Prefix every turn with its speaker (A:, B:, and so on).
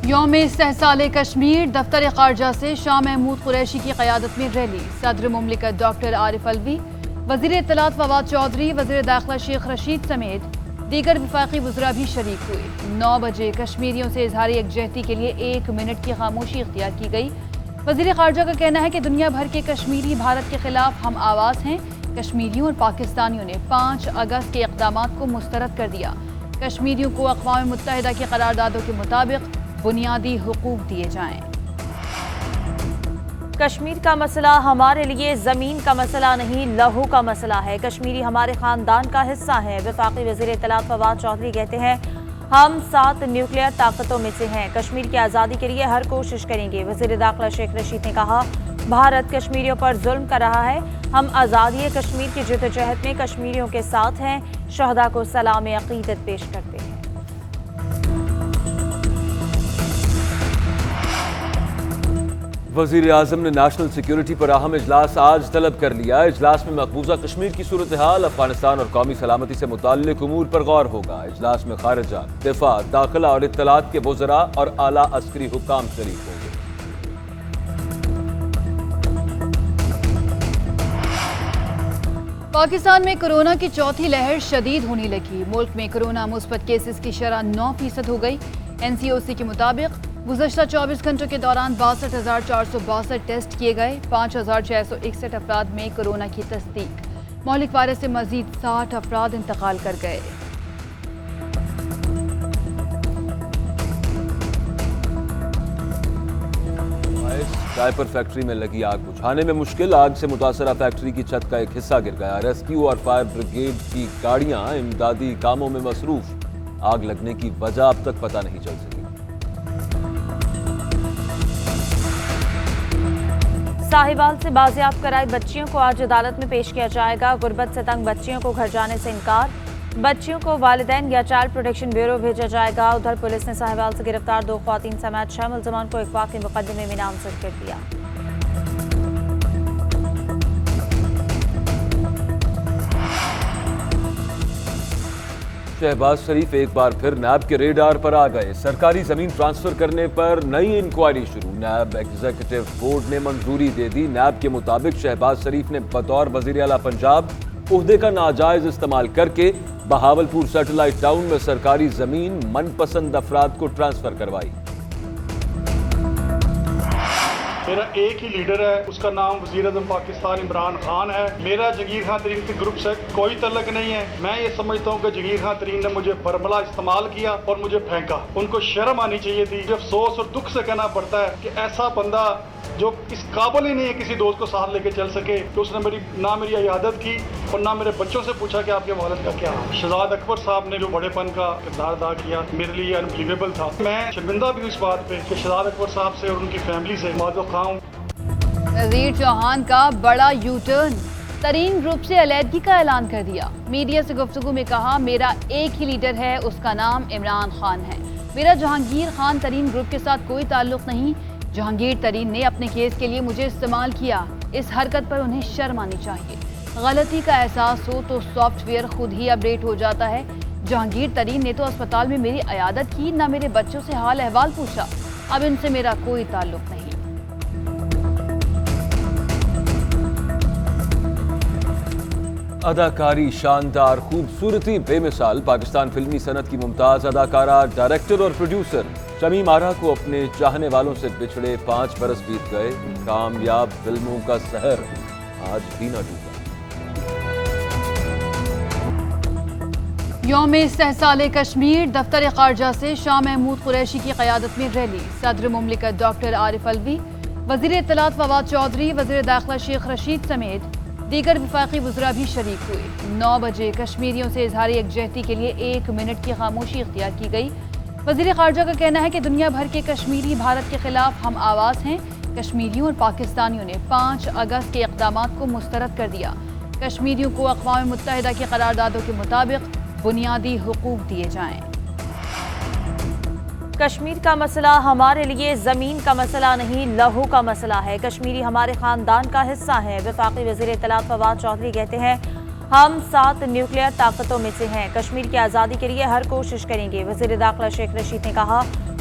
A: یوم استحصال کشمیر دفتر خارجہ سے شاہ محمود قریشی کی قیادت میں ریلی۔ صدر مملکت ڈاکٹر عارف علوی، وزیر اطلاعات فواد چودھری، وزیر داخلہ شیخ رشید سمیت دیگر وفاقی وزراء بھی شریک ہوئے۔ 9 بجے کشمیریوں سے اظہار یکجہتی کے لیے 1 منٹ کی خاموشی اختیار کی گئی۔ وزیر خارجہ کا کہنا ہے کہ دنیا بھر کے کشمیری بھارت کے خلاف ہم آواز ہیں۔ کشمیریوں اور پاکستانیوں نے 5 اگست کے اقدامات کو مسترد کر دیا۔ کشمیریوں کو اقوام متحدہ کی قراردادوں کے مطابق بنیادی حقوق دیے جائیں۔
B: کشمیر کا مسئلہ ہمارے لیے زمین کا مسئلہ نہیں، لہو کا مسئلہ ہے۔ کشمیری ہمارے خاندان کا حصہ ہے۔ وفاقی وزیر اطلاعات فواد چودھری کہتے ہیں ہم 7 نیوکلیئر طاقتوں میں سے ہیں، کشمیر کی آزادی کے لیے ہر کوشش کریں گے۔ وزیر داخلہ شیخ رشید نے کہا بھارت کشمیریوں پر ظلم کر رہا ہے، ہم آزادی کشمیر کی جدوجہد میں کشمیریوں کے ساتھ ہیں، شہداء کو سلام عقیدت پیش کرتے ہیں۔
C: وزیر اعظم نے نیشنل سیکیورٹی پر اہم اجلاس آج طلب کر لیا۔ اجلاس میں مقبوضہ کشمیر کی صورتحال، افغانستان اور قومی سلامتی سے متعلق امور پر غور ہوگا۔ اجلاس میں خارجہ، دفاع، داخلہ اور اطلاعات کے وزراء اور اعلیٰ عسکری حکام شریک ہوں گے۔
A: پاکستان میں کورونا کی چوتھی لہر شدید ہونے لگی۔ ملک میں کورونا مثبت کیسز کی شرح 9% ہو گئی۔ NCOC کے مطابق گزشتہ 24 گھنٹوں کے دوران 62,462 ٹیسٹ کیے گئے۔ 5,661 افراد میں کورونا کی تصدیق۔ مہلک وائرس سے مزید 60 افراد انتقال کر گئے۔
C: ڈائپر فیکٹری میں لگی آگ بجھانے میں مشکل، آگ سے متاثرہ فیکٹری کی چھت کا ایک حصہ گر گیا۔ ریسکیو اور فائر بریگیڈ کی گاڑیاں امدادی کاموں میں مصروف، آگ لگنے کی وجہ اب تک پتہ نہیں چل سکی۔
B: ساہیوال سے بازیاب کرائے بچیوں کو آج عدالت میں پیش کیا جائے گا۔ غربت سے تنگ بچیوں کو گھر جانے سے انکار، بچیوں کو والدین یا چائلڈ پروٹیکشن بیورو بھیجا جائے گا۔ ادھر پولیس نے ساہیوال سے گرفتار 2 خواتین سمیت 6 ملزمان کو اغوا کے مقدمے میں نامزد کر دیا۔
C: شہباز شریف ایک بار پھر نیب کے ریڈار پر آ گئے۔ سرکاری زمین ٹرانسفر کرنے پر نئی انکوائری شروع، نیب ایگزیکٹو بورڈ نے منظوری دے دی۔ نیب کے مطابق شہباز شریف نے بطور وزیر اعلیٰ پنجاب عہدے کا ناجائز استعمال کر کے بہاولپور سیٹلائٹ ٹاؤن میں سرکاری زمین من پسند افراد کو ٹرانسفر کروائی۔
D: میرا ایک ہی لیڈر ہے، اس کا نام وزیر اعظم پاکستان عمران خان ہے۔ میرا جہانگیر خان ترین کے گروپ سے کوئی تعلق نہیں ہے۔ میں یہ سمجھتا ہوں کہ جہانگیر خان ترین نے مجھے برملا استعمال کیا اور مجھے پھینکا۔ ان کو شرم آنی چاہیے تھی۔ افسوس اور دکھ سے کہنا پڑتا ہے کہ ایسا بندہ جو اس قابل ہی نہیں ہے کسی دوست کو ساتھ لے کے چل سکے، کہ اس نے نہ میری عیادت کی اور نہ میرے بچوں سے پوچھا کہ آپ کے والد کا کیا ہے۔ شہزاد اکبر صاحب نے جو بڑے پن کا کردار ادا کیا میرے لیے انبلیویبل تھا۔ میں شرمندہ بھی ہوں اس بات پہ کہ شہزاد اکبر صاحب سے اور ان کی فیملی سے معذرت خواہ ہوں۔
A: وزیر چوہان کا بڑا یو ٹرن، ترین گروپ سے علیحدگی کا اعلان کر دیا۔ میڈیا سے گفتگو میں کہا میرا ایک ہی لیڈر ہے، اس کا نام عمران خان ہے، میرا جہانگیر خان ترین گروپ کے ساتھ کوئی تعلق نہیں۔ جہانگیر ترین نے اپنے کیس کے لیے مجھے استعمال کیا، اس حرکت پر انہیں شرم آنی چاہیے۔ غلطی کا احساس ہو تو سافٹ ویئر خود ہی اپڈیٹ ہو جاتا ہے۔ جہانگیر ترین نے تو اسپتال میں میری عیادت کی، نہ میرے بچوں سے حال احوال پوچھا۔ اب ان سے میرا کوئی تعلق نہیں۔
C: اداکاری شاندار، خوبصورتی بے مثال، پاکستان فلمی صنعت کی ممتاز اداکارہ، ڈائریکٹر اور پروڈیوسر شمیم آرا کو اپنے چاہنے والوں سے بچھڑے 5 برس بیت گئے۔ کامیاب فلموں کا سحر آج بھی نہ ٹوٹا۔
A: یوم استحصال کشمیر دفتر خارجہ سے شاہ محمود قریشی کی قیادت میں ریلی۔ صدر مملکت ڈاکٹر عارف علوی، وزیر اطلاعات فواد چودھری، وزیر داخلہ شیخ رشید سمیت دیگر وفاقی وزراء بھی شریک ہوئے۔ 9 بجے کشمیریوں سے اظہار یکجہتی کے لیے 1 منٹ کی خاموشی اختیار کی گئی۔ وزیر خارجہ کا کہنا ہے کہ دنیا بھر کے کشمیری بھارت کے خلاف ہم آواز ہیں۔ کشمیریوں اور پاکستانیوں نے 5 اگست کے اقدامات کو مسترد کر دیا۔ کشمیریوں کو اقوام متحدہ کی قراردادوں کے مطابق بنیادی حقوق دیے جائیں۔
B: کشمیر کا مسئلہ ہمارے لیے زمین کا مسئلہ نہیں، لہو کا مسئلہ ہے۔ کشمیری ہمارے خاندان کا حصہ ہے۔ وفاقی وزیر اطلاعات فواد چودھری کہتے ہیں ہم 7 نیوکلیئر طاقتوں میں سے ہیں، کشمیر کی آزادی کے لیے ہر کوشش کریں گے۔ وزیر داخلہ شیخ رشید نے کہا